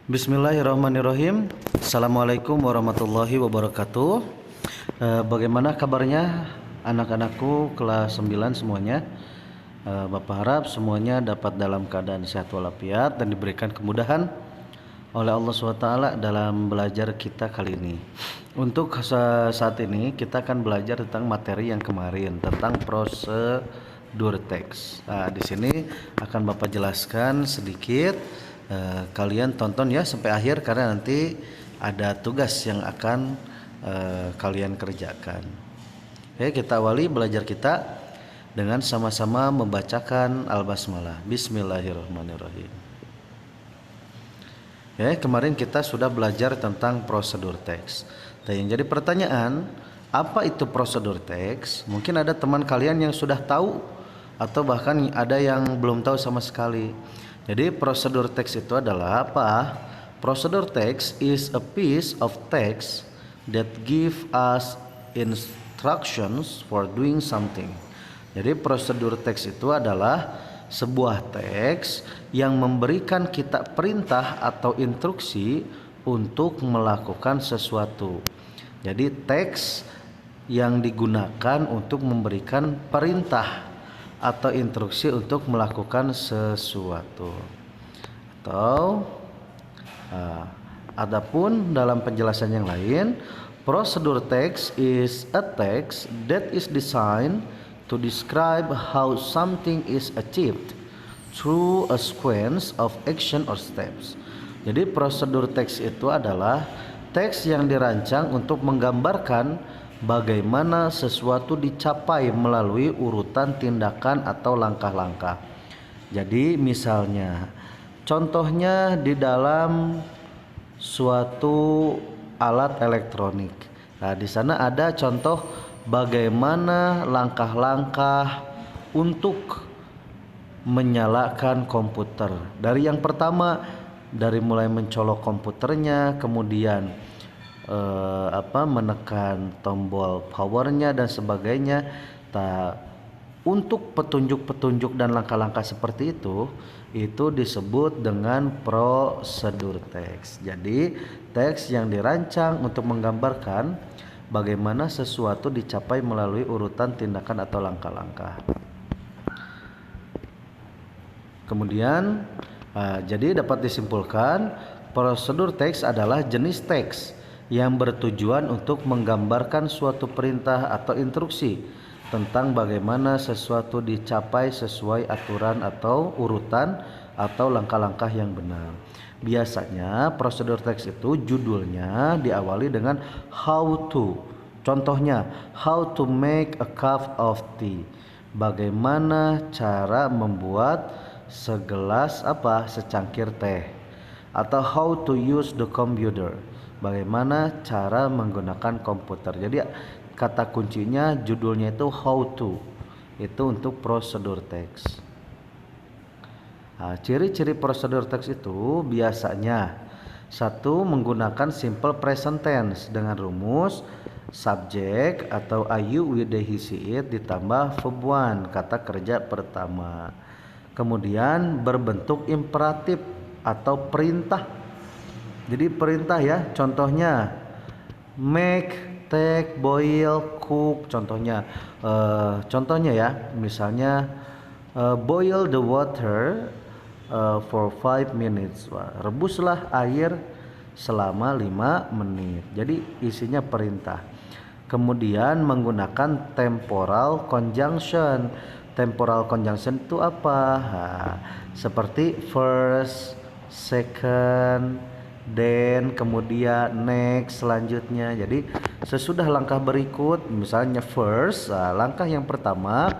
Bismillahirrahmanirrahim. Assalamualaikum warahmatullahi wabarakatuh. Bagaimana kabarnya anak-anakku kelas 9 semuanya? Bapak harap semuanya dapat dalam keadaan sehat walafiat dan diberikan kemudahan oleh Allah SWT dalam belajar kita kali ini. Untuk saat ini kita akan belajar tentang materi yang kemarin tentang prosedur teks. Nah, di sini akan Bapak jelaskan sedikit. Kalian tonton ya sampai akhir karena nanti ada tugas yang akan kalian kerjakan. Oke, kita awali belajar kita dengan sama-sama membacakan Al-Basmalah. Bismillahirrahmanirrahim. Kemarin kita sudah belajar tentang prosedur teks. Dan yang jadi pertanyaan, apa itu prosedur teks? Mungkin ada teman kalian yang sudah tahu atau bahkan ada yang belum tahu sama sekali. Jadi prosedur teks itu adalah apa? Prosedur teks is a piece of text that give us instructions for doing something. Jadi prosedur teks itu adalah sebuah teks yang memberikan kita perintah atau instruksi untuk melakukan sesuatu. Jadi teks yang digunakan untuk memberikan perintah atau instruksi untuk melakukan sesuatu. Atau adapun dalam penjelasan yang lain, prosedur text is a text that is designed to describe how something is achieved through a sequence of action or steps. Jadi prosedur teks itu adalah teks yang dirancang untuk menggambarkan bagaimana sesuatu dicapai melalui urutan tindakan atau langkah-langkah. Jadi misalnya, contohnya di dalam suatu alat elektronik. Nah, di sana ada contoh bagaimana langkah-langkah untuk menyalakan komputer. Dari yang pertama, dari mulai mencolok komputernya, kemudian menekan tombol powernya dan sebagainya. Untuk petunjuk-petunjuk dan langkah-langkah seperti itu disebut dengan prosedur teks. Jadi teks yang dirancang untuk menggambarkan bagaimana sesuatu dicapai melalui urutan tindakan atau langkah-langkah. Kemudian jadi dapat disimpulkan prosedur teks adalah jenis teks yang bertujuan untuk menggambarkan suatu perintah atau instruksi tentang bagaimana sesuatu dicapai sesuai aturan atau urutan atau langkah-langkah yang benar. Biasanya prosedur teks itu judulnya diawali dengan how to. Contohnya, how to make a cup of tea. Bagaimana cara membuat secangkir teh. Atau how to use the computer. Bagaimana cara menggunakan komputer. Jadi kata kuncinya judulnya itu how to. Itu untuk prosedur teks. Nah, ciri-ciri prosedur teks itu biasanya satu, menggunakan simple present tense dengan rumus subject atau I, you, we, they, he, she, it ditambah verb one, kata kerja pertama. Kemudian berbentuk imperatif atau perintah. Jadi perintah ya, contohnya make, take, boil, cook. Contohnya ya, misalnya boil the water for 5 minutes. Rebuslah air selama 5 menit. Jadi isinya perintah. Kemudian menggunakan temporal conjunction. Temporal conjunction itu apa? Seperti first, second, then, kemudian next, selanjutnya. Jadi sesudah langkah berikut, misalnya first, langkah yang pertama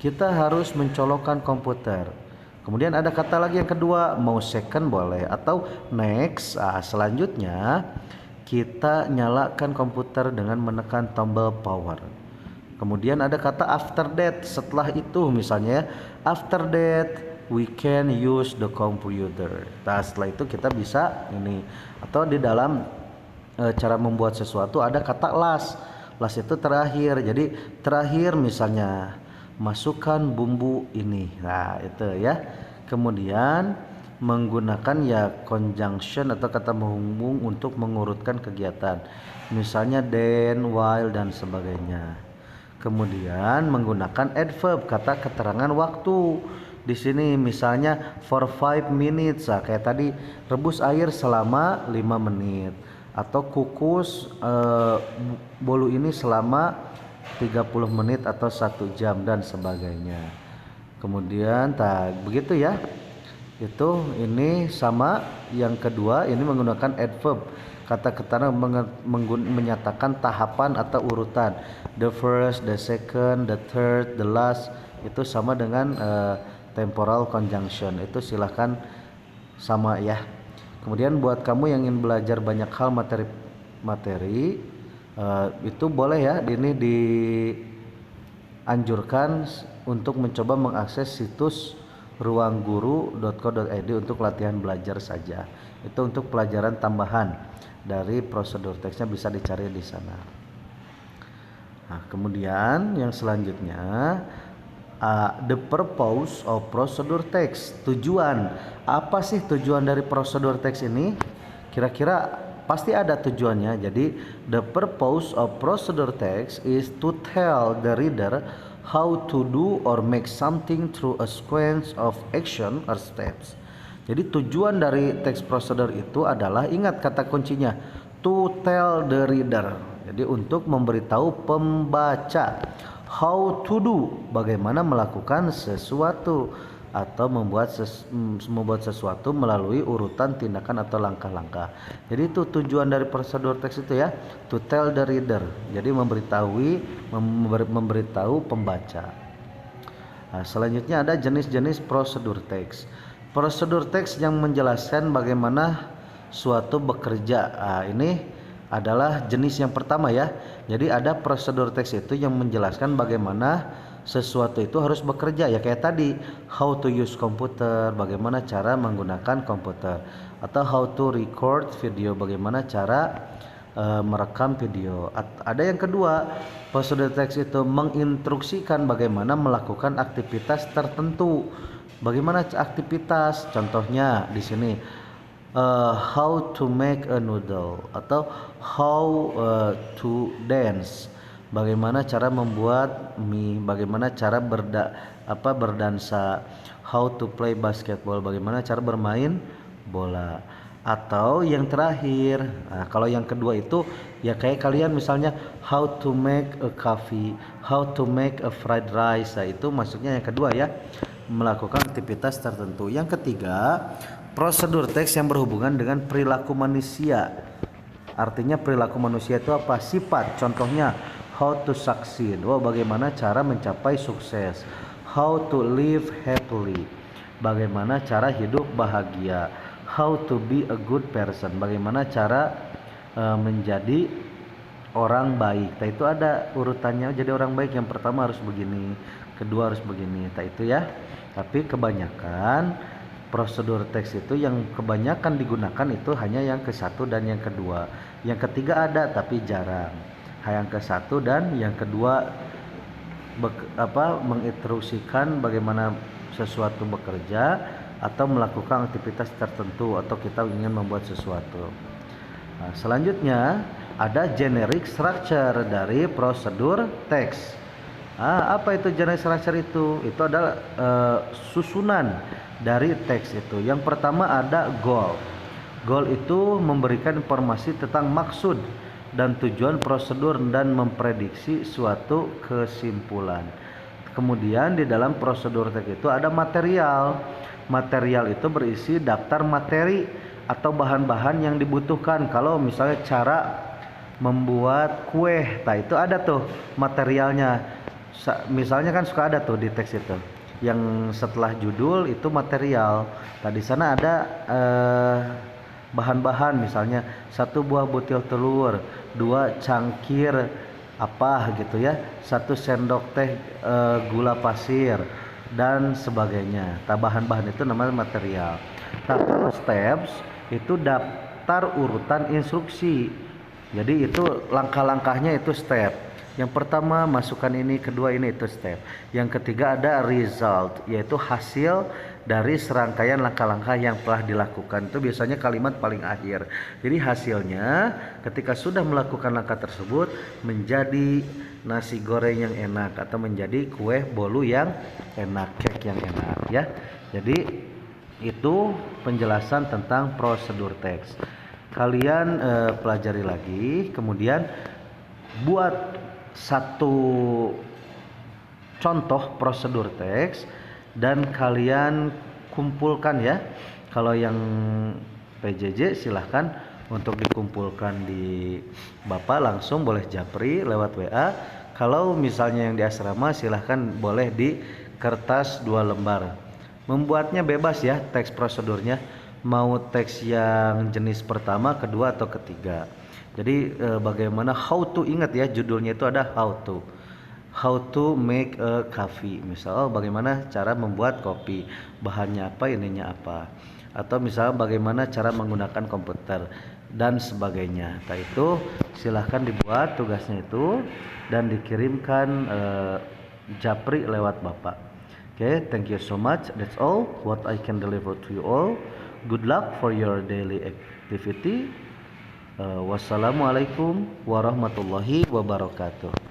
kita harus mencolokkan komputer. Kemudian ada kata lagi yang kedua, mau second boleh, atau next, selanjutnya kita nyalakan komputer dengan menekan tombol power. Kemudian ada kata after that, setelah itu misalnya after that we can use the computer. Nah, setelah itu kita bisa ini. Atau di dalam cara membuat sesuatu ada kata last. Last itu terakhir. Jadi terakhir misalnya masukkan bumbu ini. Nah, itu ya. Kemudian menggunakan ya conjunction atau kata menghubung untuk mengurutkan kegiatan. Misalnya then, while dan sebagainya. Kemudian menggunakan adverb, kata keterangan waktu. Di sini misalnya for 5 minutes, nah, kayak tadi rebus air selama 5 menit atau kukus bolu ini selama 30 menit atau 1 jam dan sebagainya. Kemudian begitu ya. Itu ini sama yang kedua ini menggunakan adverb, kata keterangan menyatakan tahapan atau urutan. The first, the second, the third, the last itu sama dengan temporal conjunction. Itu silahkan sama ya. Kemudian buat kamu yang ingin belajar banyak hal materi itu boleh ya, ini dianjurkan untuk mencoba mengakses situs ruangguru.co.id untuk latihan belajar saja. Itu untuk pelajaran tambahan dari prosedur teksnya, bisa dicari di sana. Nah, kemudian yang selanjutnya the purpose of procedure text. Tujuan, apa sih tujuan dari prosedur teks ini? Kira-kira pasti ada tujuannya. Jadi the purpose of procedure text is to tell the reader how to do or make something through a sequence of action or steps. Jadi tujuan dari teks prosedur itu adalah, ingat kata kuncinya, to tell the reader. Jadi untuk memberitahu pembaca how to do, bagaimana melakukan sesuatu atau membuat sesuatu melalui urutan tindakan atau langkah-langkah. Jadi itu tujuan dari prosedur teks itu ya, to tell the reader. Jadi memberitahu pembaca. Nah, selanjutnya ada jenis-jenis prosedur teks. Prosedur teks yang menjelaskan bagaimana suatu bekerja. Nah, ini adalah jenis yang pertama ya. Jadi ada prosedur teks itu yang menjelaskan bagaimana sesuatu itu harus bekerja, ya kayak tadi how to use komputer, bagaimana cara menggunakan komputer, atau how to record video, bagaimana cara merekam video. Ada yang kedua, prosedur teks itu menginstruksikan bagaimana melakukan aktivitas tertentu. Bagaimana aktivitas? Contohnya di sini how to make a noodle atau how to dance. Bagaimana cara membuat mie, bagaimana cara berdansa, how to play basketball, bagaimana cara bermain bola. Atau yang terakhir, nah, kalau yang kedua itu ya kayak kalian misalnya how to make a coffee, how to make a fried rice. Nah, itu maksudnya yang kedua ya, melakukan aktivitas tertentu. Yang ketiga, prosedur teks yang berhubungan dengan perilaku manusia. Artinya perilaku manusia itu apa? Sifat. Contohnya how to succeed, bagaimana cara mencapai sukses. How to live happily, bagaimana cara hidup bahagia. How to be a good person, bagaimana cara menjadi orang baik. Nah, itu ada urutannya. Jadi orang baik yang pertama harus begini, kedua harus begini. Nah, itu ya. Tapi kebanyakan prosedur teks itu yang kebanyakan digunakan itu hanya yang ke satu dan yang kedua. Yang ketiga ada tapi jarang. Yang ke satu dan yang kedua menginstruksikan bagaimana sesuatu bekerja atau melakukan aktivitas tertentu, atau kita ingin membuat sesuatu. Nah, selanjutnya ada generic structure dari prosedur teks. Apa itu generic structure itu? Itu adalah susunan dari teks itu. Yang pertama ada goal. Goal itu memberikan informasi tentang maksud dan tujuan prosedur dan memprediksi suatu kesimpulan. Kemudian di dalam prosedur teks itu ada material. Material itu berisi daftar materi atau bahan-bahan yang dibutuhkan. Kalau misalnya cara membuat kue, nah itu ada tuh materialnya. Misalnya kan suka ada tuh di teks itu yang setelah judul itu material. Nah, di sana ada bahan-bahan, misalnya 1 buah butir telur, 2 cangkir apa gitu ya, 1 sendok teh gula pasir dan sebagainya. Nah, bahan-bahan itu namanya material. Nah, kalau steps itu daftar urutan instruksi. Jadi itu langkah-langkahnya itu step. Yang pertama masukkan ini, kedua ini, itu step. Yang ketiga ada result, yaitu hasil dari serangkaian langkah-langkah yang telah dilakukan. Itu biasanya kalimat paling akhir. Jadi hasilnya ketika sudah melakukan langkah tersebut menjadi nasi goreng yang enak atau menjadi kue bolu yang enak, cake yang enak ya. Jadi itu penjelasan tentang prosedur teks. Kalian pelajari lagi, kemudian buat satu contoh prosedur teks dan kalian kumpulkan ya. Kalau yang PJJ silahkan untuk dikumpulkan di Bapak langsung, boleh japri lewat WA. Kalau misalnya yang di asrama silahkan boleh di kertas 2 lembar. Membuatnya bebas ya, teks prosedurnya mau teks yang jenis pertama, kedua atau ketiga. Jadi bagaimana how to, ingat ya judulnya itu ada how to make a coffee. Misal bagaimana cara membuat kopi, bahannya apa, ininya apa, atau misal bagaimana cara menggunakan komputer dan sebagainya. Nah itu silahkan dibuat tugasnya itu dan dikirimkan japri lewat Bapak. Okay, thank you so much. That's all what I can deliver to you all. Good luck for your daily activity. Wassalamualaikum warahmatullahi wabarakatuh.